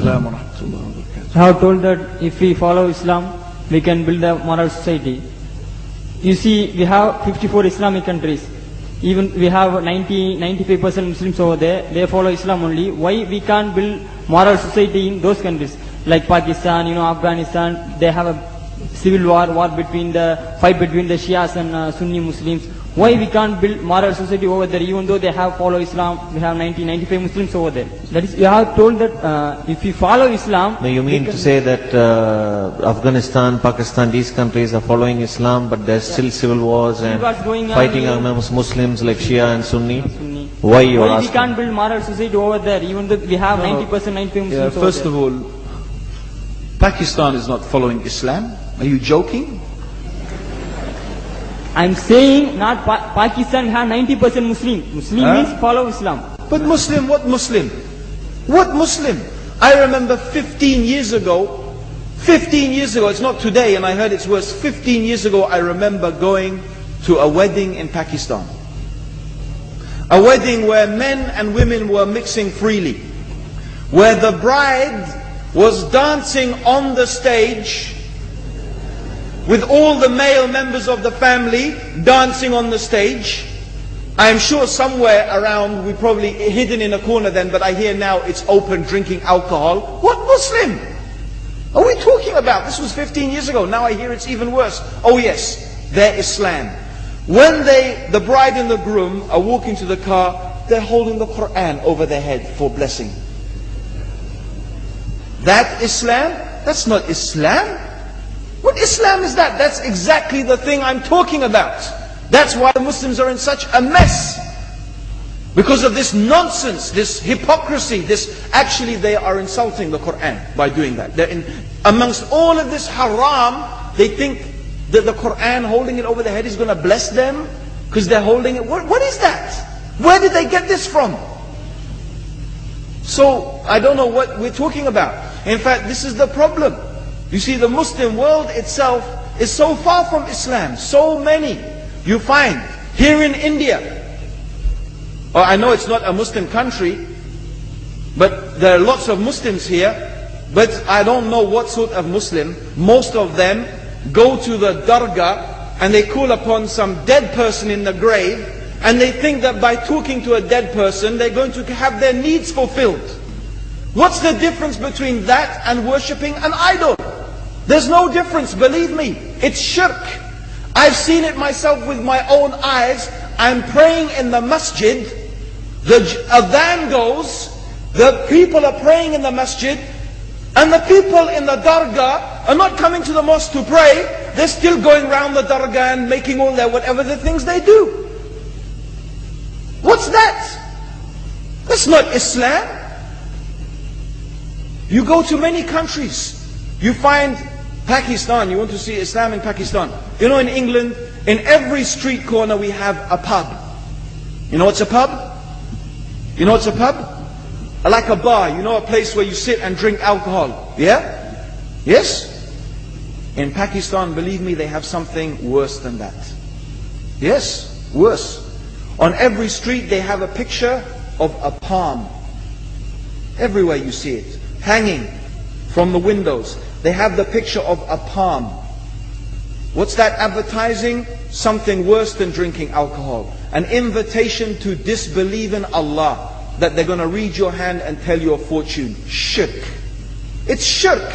Assalamu alaikum wa rahmatullahi wa barakatuh. I have told that if we follow Islam, we can build a moral society. You see, we have 54 Islamic countries. Even we have 95% Muslims over there. They follow Islam only. Why we can't build moral society in those countries? Like Pakistan, Afghanistan, they have a civil war between the fight between the Shias and Sunni Muslims. Why we can't build moral society over there, even though they have follow Islam? We have 95 Muslims over there. That is, you have told that if we follow Islam. No, you mean to say that Afghanistan, Pakistan, these countries are following Islam, but there's still civil wars and fighting amongst Muslims like Shia and Sunni? Why you are asking? We can't build moral society over there, even though we have 90%, 95 Muslims over there. First of all, Pakistan is not following Islam. Are you joking? I'm saying not Pakistan have 90% Muslim. Muslim means follow Islam. But Muslim, what Muslim? What Muslim? I remember 15 years ago, it's not today and I heard it's worse, 15 years ago I remember going to a wedding in Pakistan. A wedding where men and women were mixing freely. Where the bride was dancing on the stage with all the male members of the family dancing on the stage. I am sure somewhere around, we probably hidden in a corner then, but I hear now it's open, drinking alcohol. What Muslim are we talking about? This was 15 years ago. Now I hear it's even worse. Oh yes, they're Islam. When the bride and the groom are walking to the car, they're holding the Quran over their head for blessing. That Islam? That's not Islam. What Islam is that? That's exactly the thing I'm talking about. That's why the Muslims are in such a mess. Because of this nonsense, this hypocrisy, actually they are insulting the Quran by doing that. Amongst all of this haram, they think that the Quran, holding it over their head, is going to bless them because they're holding it. What is that? Where did they get this from? So, I don't know what we're talking about. In fact, this is the problem. You see, the Muslim world itself is so far from Islam. So many you find here in India. I know it's not a Muslim country, but there are lots of Muslims here. But I don't know what sort of Muslim. Most of them go to the dargah and they call upon some dead person in the grave, and they think that by talking to a dead person they're going to have their needs fulfilled. What's the difference between that and worshipping an idol? There's no difference, believe me. It's shirk. I've seen it myself with my own eyes. I'm praying in the masjid. The adhan goes. The people are praying in the masjid. And the people in the dargah are not coming to the mosque to pray. They're still going around the dargah and making all their whatever the things they do. What's that? That's not Islam. You go to many countries. You find Pakistan, you want to see Islam in Pakistan. You know, in England, in every street corner we have a pub. You know what's a pub? You know what's a pub? Like a bar, you know, a place where you sit and drink alcohol. Yeah? Yes? In Pakistan, believe me, they have something worse than that. Yes, worse. On every street they have a picture of a palm. Everywhere you see it, hanging from the windows. They have the picture of a palm. What's that advertising? Something worse than drinking alcohol. An invitation to disbelieve in Allah. That they're going to read your hand and tell your fortune. Shirk. It's shirk.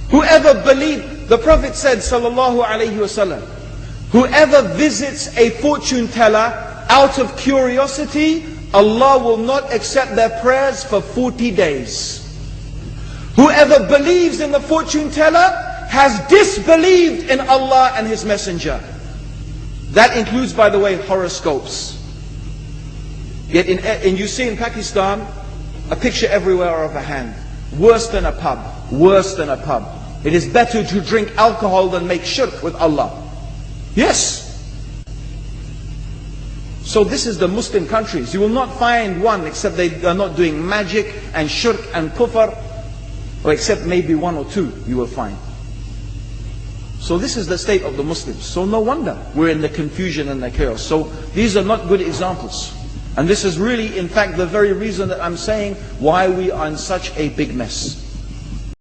Whoever believed, the Prophet said, sallallahu alayhi wasallam, whoever visits a fortune teller out of curiosity, Allah will not accept their prayers for 40 days. Whoever believes in the fortune teller has disbelieved in Allah and His Messenger. That includes, by the way, horoscopes. Yet you see in Pakistan a picture everywhere of a hand. Worse than a pub. Worse than a pub. It is better to drink alcohol than make shirk with Allah. Yes. So this is the Muslim countries. You will not find one except they are not doing magic and shirk and kufr. Or except maybe one or two you will find. So this is the state of the Muslims. So no wonder we're in the confusion and the chaos. So these are not good examples. And this is really, in fact, the very reason that I'm saying why we are in such a big mess.